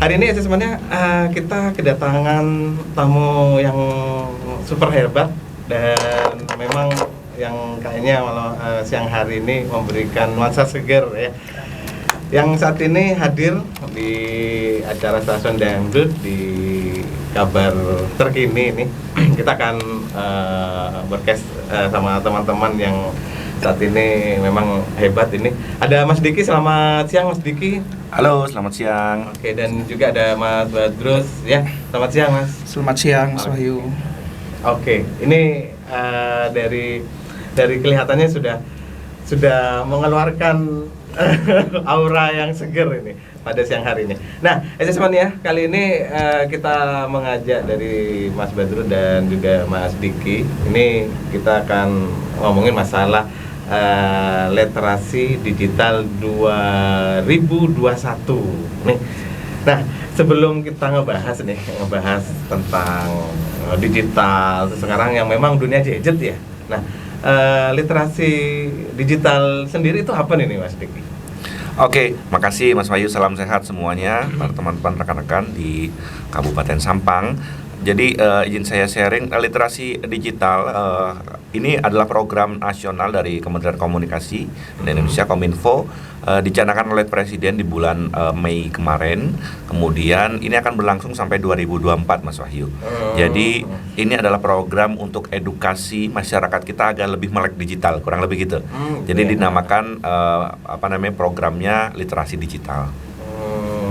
Hari ini asesmennya kita kedatangan tamu yang super hebat dan memang yang kayaknya malah siang hari ini memberikan nuansa seger ya. Yang saat ini hadir di acara Stasiun Dangdut di kabar terkini ini. Kita akan berkes sama teman-teman yang saat ini memang hebat ini. Ada Mas Diki, selamat siang Mas Diki. Halo, selamat siang. Oke, dan juga ada Mas Badrus ya. Selamat siang Mas. Selamat siang Mas Wahyu. Oke, ini dari kelihatannya sudah mengeluarkan aura yang seger ini pada siang hari ini. Nah, asesmen ya, kali ini kita mengajak dari Mas Badrus dan juga Mas Diki. Ini kita akan ngomongin masalah literasi digital 2021 nih. Nah, sebelum kita ngebahas tentang digital sekarang yang memang dunia gadget ya. Nah, literasi digital sendiri itu apa nih Mas Diki? Oke, makasih Mas Wahyu, salam sehat semuanya para teman-teman rekan-rekan di Kabupaten Sampang. Jadi izin saya sharing, literasi digital ini adalah program nasional dari Kementerian Komunikasi Indonesia Kominfo, dicanangkan oleh Presiden di bulan Mei kemarin. Kemudian ini akan berlangsung sampai 2024 Mas Wahyu. Jadi ini adalah program untuk edukasi masyarakat kita agar lebih melek digital, kurang lebih gitu. Jadi dinamakan programnya literasi digital.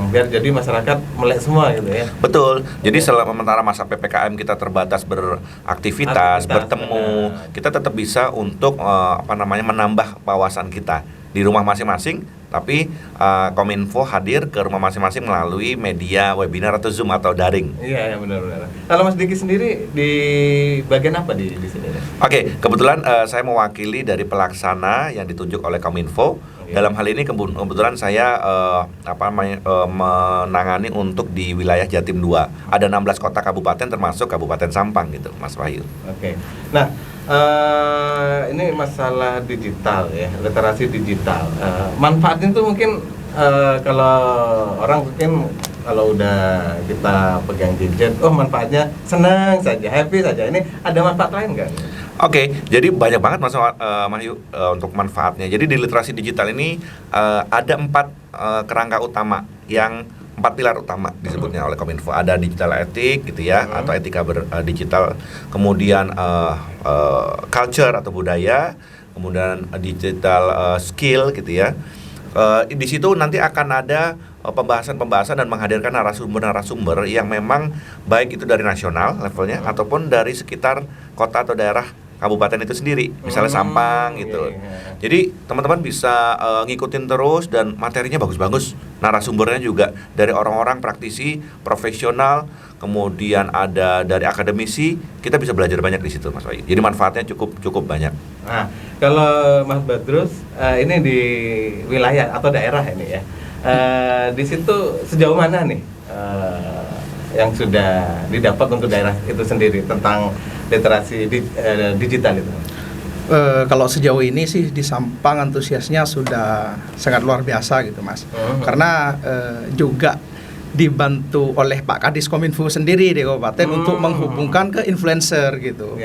Biar jadi masyarakat melek semua gitu ya. Betul. Jadi sementara masa PPKM kita terbatas beraktivitas, bertemu, kita tetap bisa untuk menambah wawasan kita di rumah masing-masing. Tapi Kominfo hadir ke rumah masing-masing melalui media webinar atau Zoom atau daring. Iya, benar-benar. Kalau Mas Diki sendiri di bagian apa di sini? Oke, kebetulan saya mewakili dari pelaksana yang ditunjuk oleh Kominfo. Dalam hal ini kebetulan saya menangani untuk di wilayah Jatim 2. Ada 16 kota kabupaten termasuk Kabupaten Sampang gitu, Mas Wahyu. Oke. Nah, ini masalah digital ya, literasi digital. Manfaatnya itu mungkin kalau orang mungkin kalau udah kita pegang gadget, manfaatnya senang saja, happy saja. Ini ada manfaat lain nggak? Oke, jadi banyak banget Mas Wahyu untuk manfaatnya. Jadi di literasi digital ini ada 4 kerangka utama, yang 4 pilar utama disebutnya oleh Kominfo. Ada digital etik gitu ya, atau etika digital. Kemudian culture atau budaya. Kemudian digital skill gitu ya. Di situ nanti akan ada pembahasan dan menghadirkan narasumber yang memang baik itu dari nasional levelnya ataupun dari sekitar kota atau daerah kabupaten itu sendiri, misalnya Sampang gitu. Jadi teman-teman bisa ngikutin terus dan materinya bagus-bagus. Narasumbernya juga dari orang-orang praktisi, profesional, kemudian ada dari akademisi. Kita bisa belajar banyak di situ, Mas Wahyu. Jadi manfaatnya cukup banyak. Nah, kalau Mas Badrus ini di wilayah atau daerah ini ya. Di situ sejauh mana nih yang sudah didapat untuk daerah itu sendiri tentang literasi digital itu? Kalau sejauh ini sih di Sampang antusiasnya sudah sangat luar biasa gitu Mas. Karena juga dibantu oleh Pak Kadis Kominfo sendiri di kabupaten untuk menghubungkan ke influencer gitu.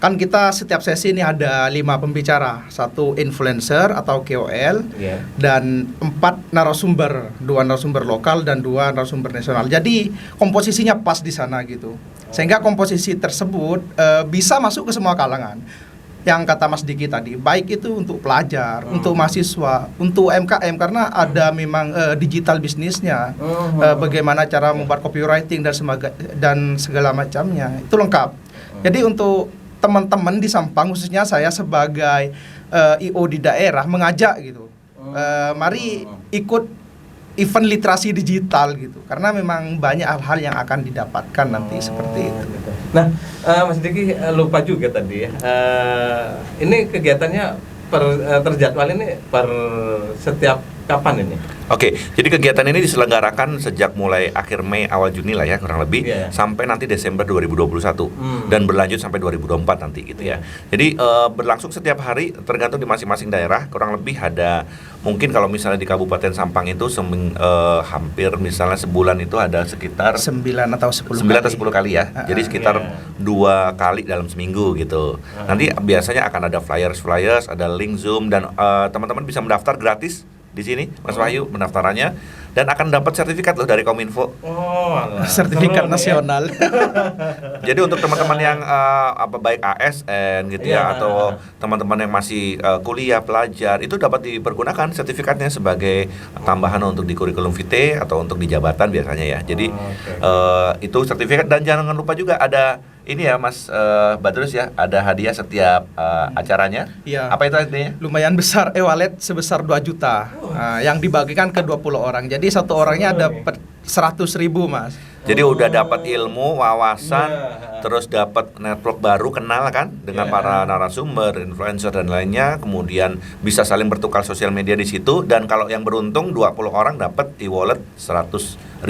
Kan kita setiap sesi ini ada 5 pembicara, 1 influencer atau KOL, dan 4 narasumber, 2 narasumber lokal dan 2 narasumber nasional. Jadi komposisinya pas di sana gitu. Sehingga komposisi tersebut bisa masuk ke semua kalangan. Yang kata Mas Diki tadi, baik itu untuk pelajar, untuk mahasiswa, untuk UMKM, karena ada memang digital bisnisnya, bagaimana cara membuat copywriting dan segala macamnya, itu lengkap. Jadi untuk teman-teman di Sampang, khususnya saya sebagai IO di daerah, mengajak gitu, mari ikut event literasi digital gitu, karena memang banyak hal-hal yang akan didapatkan nanti seperti itu. Nah, Mas Diki lupa juga tadi ya. Ini kegiatannya terjadwal ini per setiap kapan ini? Oke, jadi kegiatan ini diselenggarakan sejak mulai akhir Mei awal Juni lah ya kurang lebih sampai nanti Desember 2021 dan berlanjut sampai 2024 nanti gitu ya. Jadi berlangsung setiap hari tergantung di masing-masing daerah, kurang lebih ada mungkin kalau misalnya di Kabupaten Sampang itu hampir misalnya sebulan itu ada sekitar 9 atau 10 atau 10 kali ya. Jadi sekitar 2 kali dalam seminggu gitu. Nanti biasanya akan ada flyers, ada link Zoom dan teman-teman bisa mendaftar gratis di sini, Mas Wahyu, pendaftarannya dan akan dapat sertifikat loh dari Kominfo. Sertifikat nasional. Jadi untuk teman-teman yang baik ASN gitu ya atau teman-teman yang masih kuliah pelajar itu dapat dipergunakan sertifikatnya sebagai tambahan untuk di kurikulum vitae atau untuk di jabatan biasanya ya. Jadi itu sertifikat dan jangan lupa juga ada ini ya Mas Badrus ya, ada hadiah setiap acaranya. Iya. Apa itu hadiahnya? Lumayan besar, e-wallet sebesar 2 juta yang dibagikan ke 20 orang. Jadi satu orangnya dapat 100.000 Mas. Jadi udah dapat ilmu, wawasan, terus dapat network baru, kenal kan dengan para narasumber, influencer dan lainnya. Kemudian bisa saling bertukar sosial media di situ. Dan kalau yang beruntung 20 orang dapat e-wallet 100.000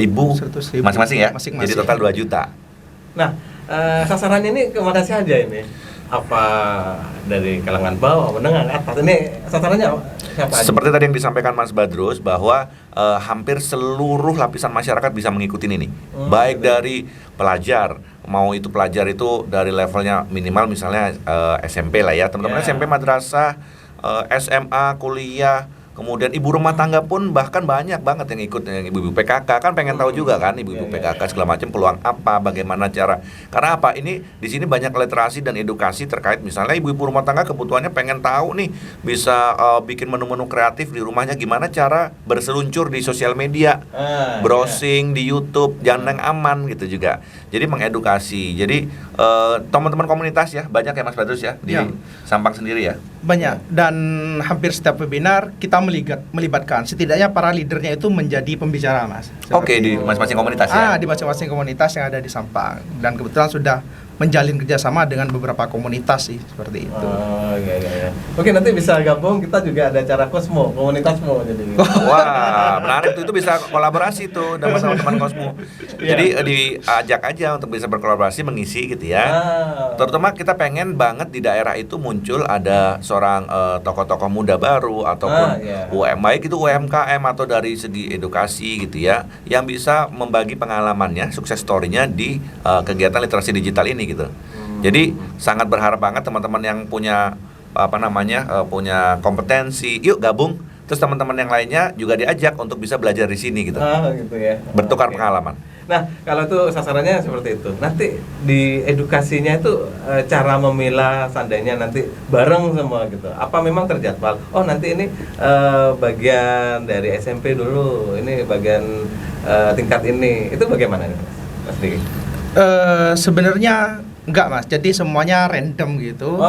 masing-masing ya. Jadi total 2 juta. Nah, sasarannya ini kemana saja ini? Apa dari kalangan bawah, menengah, atas? Ini sasarannya siapa aja? Seperti tadi yang disampaikan Mas Badrus bahwa hampir seluruh lapisan masyarakat bisa mengikuti ini. Baik dari pelajar, mau itu pelajar itu dari levelnya minimal misalnya SMP lah ya, teman-teman SMP, madrasah, SMA, kuliah. Kemudian ibu rumah tangga pun bahkan banyak banget yang ikut, yang ibu-ibu PKK kan pengen tahu juga kan ibu-ibu PKK segala macam peluang apa, bagaimana cara. Karena apa? Ini di sini banyak literasi dan edukasi terkait misalnya ibu-ibu rumah tangga kebutuhannya pengen tahu nih bisa bikin menu-menu kreatif di rumahnya, gimana cara berseluncur di sosial media, browsing di YouTube, jangan yang aman gitu juga. Jadi mengedukasi. Jadi teman-teman komunitas ya banyak ya Mas Badrus ya di Sampang sendiri ya. Banyak, dan hampir setiap webinar kita melibatkan setidaknya para leadernya itu menjadi pembicara Mas. Oke, di masing-masing komunitas ya. Di masing-masing komunitas yang ada di Sampang, dan kebetulan sudah menjalin kerjasama dengan beberapa komunitas sih seperti itu. Iya. Oke, nanti bisa gabung, kita juga ada acara Kosmo, komunitasmo jadi. Wah, menarik tuh, itu bisa kolaborasi tuh dengan teman-teman Kosmo. Jadi diajak aja untuk bisa berkolaborasi mengisi gitu ya. Terutama kita pengen banget di daerah itu muncul ada seorang tokoh-tokoh muda baru ataupun baik itu UMKM atau dari segi edukasi gitu ya, yang bisa membagi pengalamannya, sukses story-nya di kegiatan literasi digital ini gitu. Jadi sangat berharap banget teman-teman yang punya punya kompetensi, yuk gabung. Terus teman-teman yang lainnya juga diajak untuk bisa belajar di sini gitu. Gitu ya. Bertukar pengalaman. Nah, kalau itu sasarannya seperti itu. Nanti di edukasinya itu cara memilah seandainya nanti bareng semua gitu. Apa memang terjadwal? Oh, nanti ini bagian dari SMP dulu, ini bagian tingkat ini. Itu bagaimana nih, Mas Diki? Sebenarnya enggak Mas, jadi semuanya random gitu,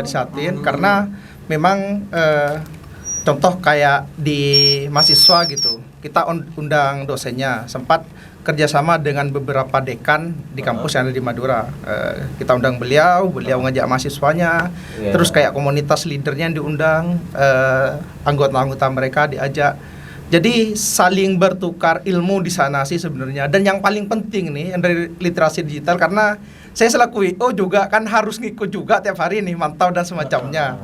disatuin karena memang contoh kayak di mahasiswa gitu, kita undang dosennya, sempat kerjasama dengan beberapa dekan di kampus yang ada di Madura. Kita undang beliau ngajak mahasiswanya, terus kayak komunitas leadernya yang diundang, anggota-anggota mereka diajak. Jadi saling bertukar ilmu di sana sih sebenarnya. Dan yang paling penting nih dari literasi digital, karena saya selaku WO juga kan harus ngikut juga tiap hari nih, mantau dan semacamnya.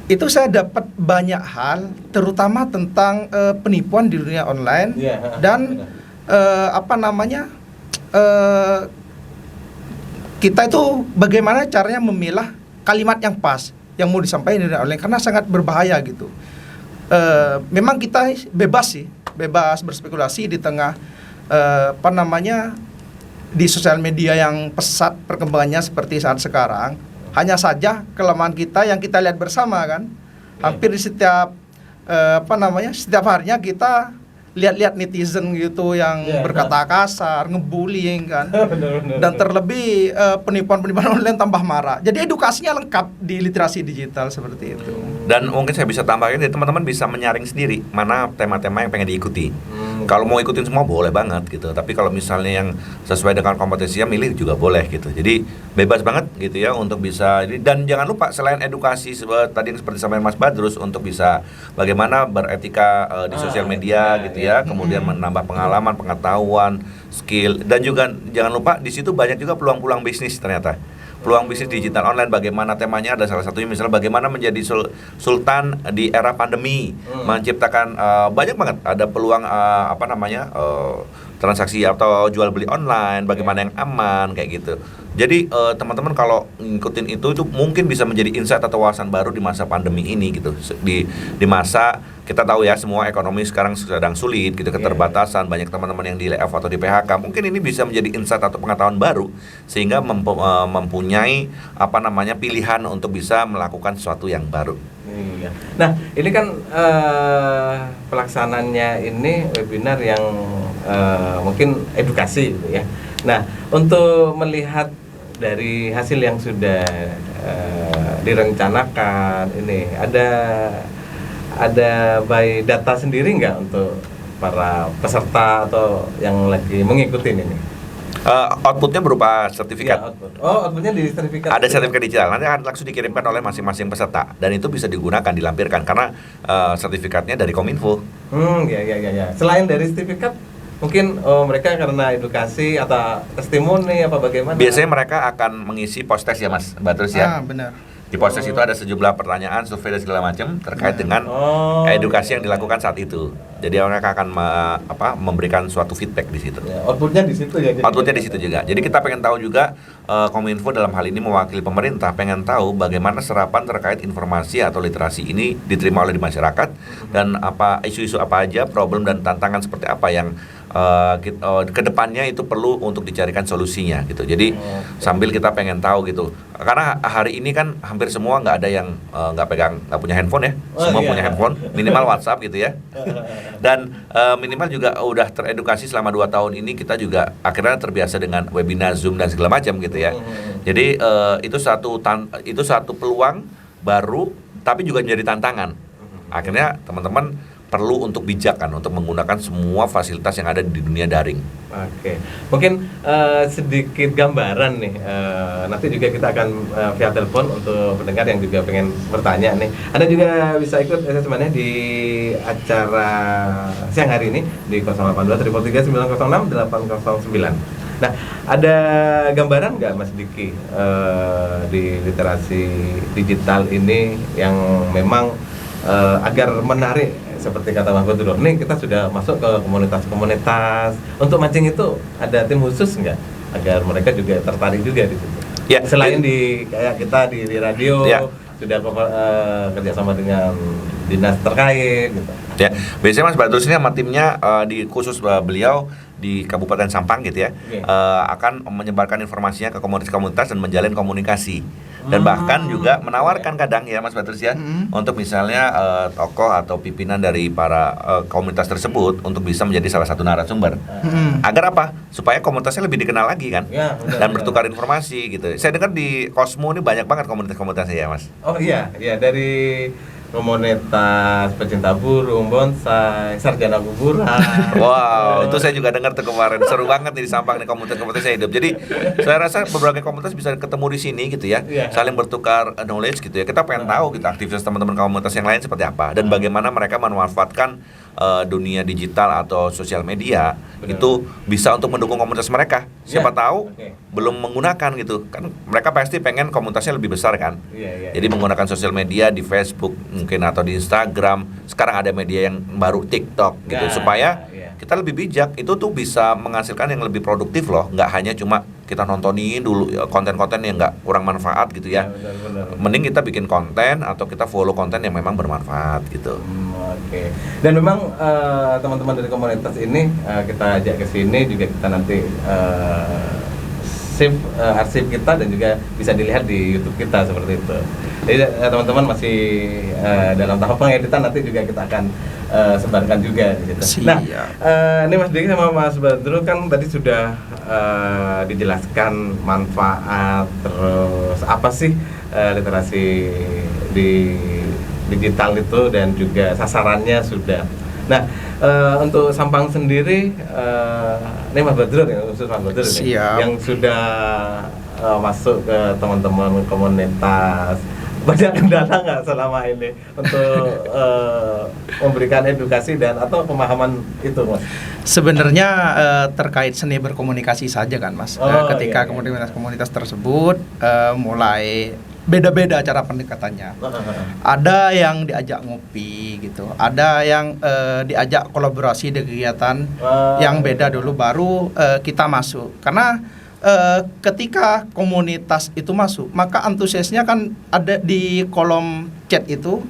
Itu saya dapat banyak hal, terutama tentang penipuan di dunia online dan kita itu bagaimana caranya memilah kalimat yang pas yang mau disampaikan di dunia online, karena sangat berbahaya gitu. Memang kita bebas berspekulasi di tengah di sosial media yang pesat perkembangannya seperti saat sekarang. Hanya saja kelemahan kita yang kita lihat bersama kan, hampir di setiap setiap harinya kita lihat-lihat netizen gitu yang berkata kasar, ngebullying kan. Dan terlebih penipuan-penipuan online tambah marah. Jadi edukasinya lengkap di literasi digital seperti itu. Dan mungkin saya bisa tambahkan, jadi teman-teman bisa menyaring sendiri mana tema-tema yang pengen diikuti. Kalau mau ikutin semua boleh banget gitu. Tapi kalau misalnya yang sesuai dengan kompetensinya milih juga boleh gitu. Jadi bebas banget gitu ya untuk bisa. Dan jangan lupa selain edukasi tadi yang seperti sampaikan Mas Badrus untuk bisa bagaimana beretika di sosial media gitu ya. Kemudian menambah pengalaman, pengetahuan, skill, dan juga jangan lupa di situ banyak juga peluang-peluang bisnis ternyata. Peluang bisnis digital online, bagaimana temanya ada salah satunya misalnya bagaimana menjadi sultan di era pandemi, menciptakan banyak banget ada peluang transaksi atau jual beli online, bagaimana yang aman kayak gitu. Jadi teman-teman kalau ngikutin itu mungkin bisa menjadi insight atau wawasan baru di masa pandemi ini gitu. Di masa kita tahu ya semua ekonomi sekarang sedang sulit gitu, keterbatasan, banyak teman-teman yang di layoff atau di PHK. Mungkin ini bisa menjadi insight atau pengetahuan baru sehingga mempunyai pilihan untuk bisa melakukan sesuatu yang baru. Iya. Nah, ini kan pelaksananya ini webinar yang mungkin edukasi gitu ya. Nah, untuk melihat dari hasil yang sudah direncanakan ini ada by data sendiri nggak untuk para peserta atau yang lagi mengikuti ini? Outputnya berupa sertifikat. Ya, outputnya di sertifikat. Ada sertifikat digital, nanti akan langsung dikirimkan oleh masing-masing peserta dan itu bisa digunakan, dilampirkan karena sertifikatnya dari Kominfo. Ya. Selain dari sertifikat, mungkin mereka karena edukasi atau testimoni apa bagaimana? Biasanya mereka akan mengisi post-test ya Mas Badrus ya. Benar. Di post-test itu ada sejumlah pertanyaan, survei dan segala macam terkait dengan edukasi yang dilakukan saat itu. Jadi mereka akan memberikan suatu feedback di situ. Ya, outputnya di situ ya. Outputnya di situ juga. Jadi kita pengen tahu juga Kominfo dalam hal ini mewakili pemerintah pengen tahu bagaimana serapan terkait informasi atau literasi ini diterima oleh di masyarakat dan apa isu-isu apa aja, problem dan tantangan seperti apa yang kedepannya itu perlu untuk dicarikan solusinya gitu. Jadi sambil kita pengen tahu gitu. Karena hari ini kan hampir semua nggak ada yang nggak punya handphone ya. Semua punya handphone, minimal WhatsApp gitu ya. Dan minimal juga udah teredukasi selama 2 tahun ini, kita juga akhirnya terbiasa dengan webinar, Zoom dan segala macam gitu ya. Jadi itu satu peluang baru tapi juga menjadi tantangan. Akhirnya teman-teman perlu untuk bijak kan untuk menggunakan semua fasilitas yang ada di dunia daring. Oke, mungkin sedikit gambaran nih. Nanti juga kita akan via telepon untuk pendengar yang juga pengen bertanya nih. Anda juga bisa ikut assessment-nya di acara siang hari ini di 082 333 906 809. Nah, ada gambaran nggak Mas Diki di literasi digital ini yang memang agar menarik? Seperti kata Mas Badrul, nih kita sudah masuk ke komunitas-komunitas. Untuk mancing itu ada tim khusus nggak agar mereka juga tertarik juga di situ? Ya, selain di kayak kita di radio sudah kerjasama dengan dinas terkait gitu. Ya, biasanya Mas Badrus ini sama timnya di khusus beliau di Kabupaten Sampang gitu ya, akan menyebarkan informasinya ke komunitas-komunitas dan menjalin komunikasi. Dan bahkan juga menawarkan kadang ya Mas Badrus ya, untuk misalnya tokoh atau pimpinan dari para komunitas tersebut untuk bisa menjadi salah satu narasumber. Agar apa? Supaya komunitasnya lebih dikenal lagi kan, dan bertukar informasi gitu. Saya dengar di Cosmo ini banyak banget komunitas-komunitasnya ya Mas. Oh iya, dari komunitas pecinta burung, bonsai, sarjana kuburan. Wow, itu saya juga dengar tuh kemarin. Seru banget nih di Sampang nih komunitas-komunitasnya hidup. Jadi saya rasa berbagai komunitas bisa ketemu di sini gitu ya, saling bertukar knowledge gitu ya. Kita pengen tahu gitu aktivitas teman-teman komunitas yang lain seperti apa dan bagaimana mereka memanfaatkan dunia digital atau sosial media itu bisa untuk mendukung komunitas mereka. Siapa tahu belum menggunakan gitu kan, mereka pasti pengen komunitasnya lebih besar kan. Jadi menggunakan sosial media di Facebook mungkin atau di Instagram. Sekarang ada media yang baru TikTok gitu, supaya kita lebih bijak. Itu tuh bisa menghasilkan yang lebih produktif loh, nggak hanya cuma kita nontonin dulu konten-konten yang nggak kurang manfaat gitu ya. Benar. Mending kita bikin konten atau kita follow konten yang memang bermanfaat gitu. Oke. Dan memang teman-teman dari komunitas ini kita ajak ke sini juga, kita nanti save arsip kita dan juga bisa dilihat di YouTube kita seperti itu. Jadi teman-teman masih dalam tahap pengeditan, nanti juga kita akan sebarkan juga di situ. Nah, ini Mas Diki sama Mas Badrul kan tadi sudah dijelaskan manfaat, terus apa sih literasi di digital itu dan juga sasarannya sudah. Nah, Untuk Sampang sendiri, ini Mas Badrun ya, khusus Mas Badrun ya, Siap. yang sudah masuk ke teman-teman komunitas. Banyak kendala nggak selama ini untuk memberikan edukasi dan atau pemahaman itu, Mas? Sebenarnya terkait seni berkomunikasi saja kan, Mas. Ketika komunitas-komunitas tersebut mulai beda-beda cara pendekatannya. Ada yang diajak ngopi gitu, ada yang diajak kolaborasi di kegiatan yang beda dulu baru kita masuk. Karena ketika komunitas itu masuk, maka antusiasnya kan ada di kolom chat itu.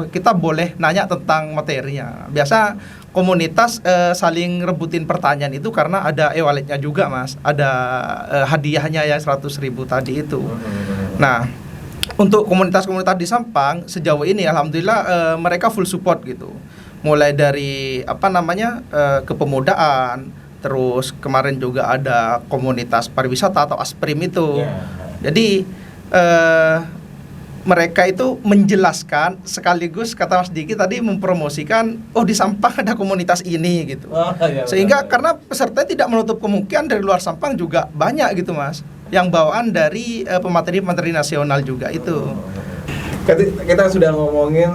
Kita boleh nanya tentang materinya. Biasa komunitas saling rebutin pertanyaan itu karena ada e-walletnya juga, Mas. Ada hadiahnya ya 100.000 tadi itu. Nah, untuk komunitas-komunitas di Sampang sejauh ini alhamdulillah mereka full support gitu. Mulai dari kepemudaan, terus kemarin juga ada komunitas pariwisata atau ASPRIM itu. Jadi mereka itu menjelaskan sekaligus kata Mas Diki tadi mempromosikan di Sampang ada komunitas ini gitu. Sehingga karena peserta tidak menutup kemungkinan dari luar Sampang juga banyak gitu, Mas. Yang bawaan dari pemateri-pemateri nasional juga itu. Kita sudah ngomongin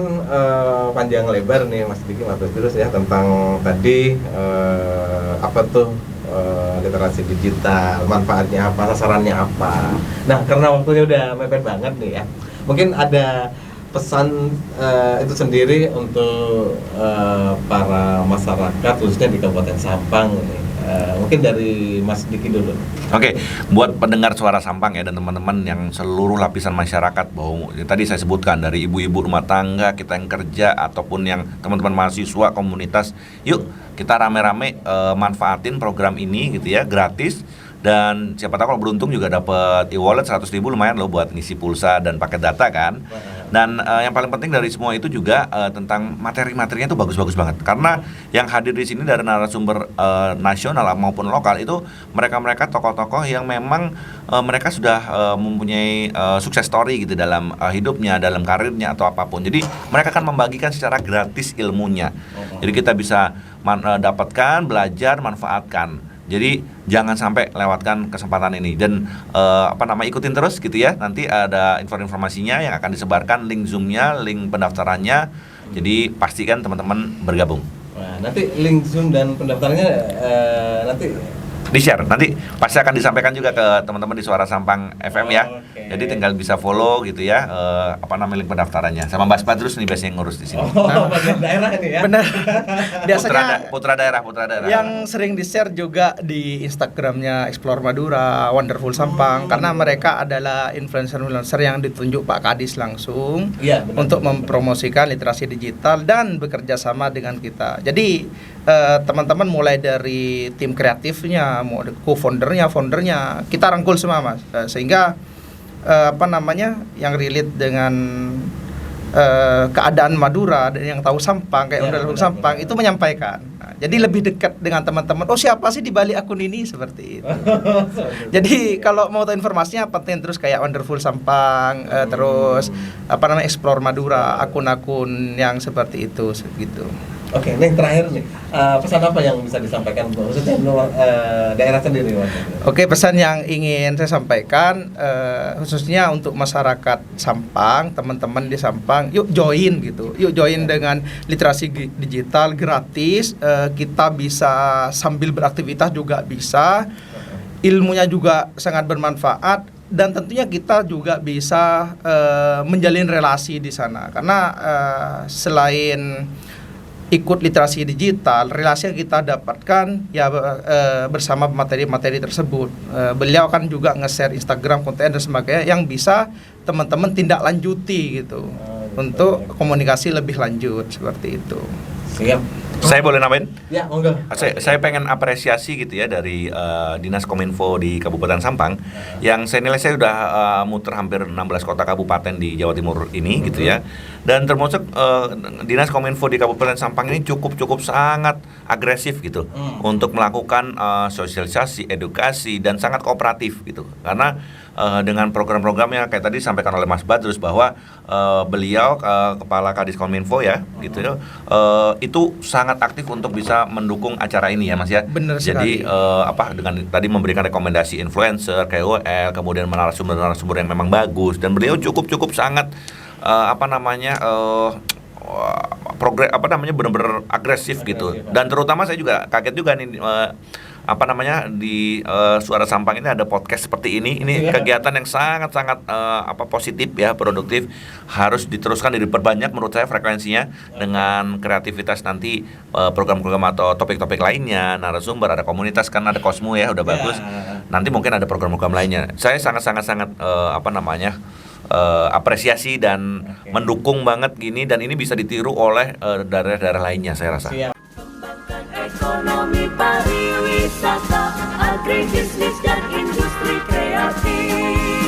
panjang lebar nih Mas Diki, Mas terus ya tentang tadi apa tuh literasi digital, manfaatnya apa, sasarannya apa. Nah, karena waktunya udah mepet banget nih ya. Mungkin ada pesan itu sendiri untuk para masyarakat khususnya di Kabupaten Sampang nih. Mungkin dari Mas Diki dulu. Oke, buat pendengar suara Sampang ya dan teman-teman yang seluruh lapisan masyarakat, bahwa tadi saya sebutkan dari ibu-ibu rumah tangga, kita yang kerja ataupun yang teman-teman mahasiswa komunitas, yuk kita rame-rame manfaatin program ini gitu ya, gratis. Dan siapa tahu kalau beruntung juga dapat e-wallet 100.000, lumayan loh buat ngisi pulsa dan paket data kan. Dan yang paling penting dari semua itu juga tentang materi-materinya itu bagus-bagus banget. Karena yang hadir di sini dari narasumber nasional maupun lokal itu mereka-mereka tokoh-tokoh yang memang mereka sudah mempunyai sukses story gitu dalam hidupnya, dalam karirnya atau apapun. Jadi mereka akan membagikan secara gratis ilmunya. Jadi kita bisa dapatkan, belajar, manfaatkan. Jadi jangan sampai lewatkan kesempatan ini dan ikutin terus gitu ya. Nanti ada informasinya yang akan disebarkan, link Zoom-nya, link pendaftarannya. Jadi pastikan teman-teman bergabung. Nah, nanti link Zoom dan pendaftarannya nanti di-share. Nanti pasti akan disampaikan juga ke teman-teman di Suara Sampang FM ya. Jadi tinggal bisa follow gitu ya, link pendaftarannya. Sama Mbak Badrus nih biasanya yang ngurus di sini. Bagian daerah ini ya. Benar. Biasanya putra daerah. Yang sering di-share juga di Instagramnya Explore Madura, Wonderful Sampang, karena mereka adalah influencer-influencer yang ditunjuk Pak Kadis langsung untuk mempromosikan literasi digital dan bekerja sama dengan kita. Jadi teman-teman mulai dari tim kreatifnya, co-foundernya, foundernya, kita rangkul semua, Mas. Sehingga yang relate dengan keadaan Madura dan yang tahu Sampang kayak Wonderful Sampang itu menyampaikan. Nah, jadi lebih dekat dengan teman-teman. Siapa sih di balik akun ini seperti itu. Jadi kalau mau tahu informasinya penting terus kayak Wonderful Sampang, terus Explore Madura, akun-akun yang seperti itu gitu. Oke, ini terakhir nih, pesan apa yang bisa disampaikan khususnya daerah sendiri? Oke, pesan yang ingin saya sampaikan khususnya untuk masyarakat Sampang, teman-teman di Sampang, yuk join gitu, yuk join dengan literasi digital gratis, kita bisa sambil beraktivitas juga bisa, ilmunya juga sangat bermanfaat. Dan tentunya kita juga bisa menjalin relasi di sana, karena selain ikut literasi digital, relasi yang kita dapatkan ya bersama materi-materi tersebut. Beliau kan juga nge-share Instagram, konten dan sebagainya yang bisa teman-teman tindak lanjuti gitu untuk komunikasi lebih lanjut seperti itu. Siap. Saya boleh nambahin? Ya, monggo. Saya pengen apresiasi gitu ya dari Dinas Kominfo di Kabupaten Sampang yang saya nilai saya udah muter hampir 16 kota kabupaten di Jawa Timur ini gitu ya. Dan termasuk Dinas Kominfo di Kabupaten Sampang ini cukup sangat agresif gitu untuk melakukan sosialisasi, edukasi dan sangat kooperatif gitu. Karena dengan program-programnya kayak tadi disampaikan oleh Mas Badrus bahwa beliau kepala Kadiskominfo ya gitu ya, itu sangat aktif untuk bisa mendukung acara ini ya Mas ya. Benar Jadi sekali. dengan tadi memberikan rekomendasi influencer, KOL, kemudian narasumber-narasumber yang memang bagus, dan beliau cukup sangat benar-benar agresif gitu. Dan terutama saya juga kaget juga nih di Suara Sampang ini ada podcast seperti ini. Ini kegiatan yang sangat positif ya, produktif, harus diteruskan, diperbanyak menurut saya frekuensinya dengan kreativitas nanti program-program atau topik-topik lainnya, narasumber, ada komunitas kan, ada Kosmo ya, udah bagus. Nanti mungkin ada program-program lainnya. Saya sangat apresiasi dan mendukung banget gini, dan ini bisa ditiru oleh daerah-daerah lainnya saya rasa. Kembangkan ekonomi pariwisata, agribisnis dan industri kreatif.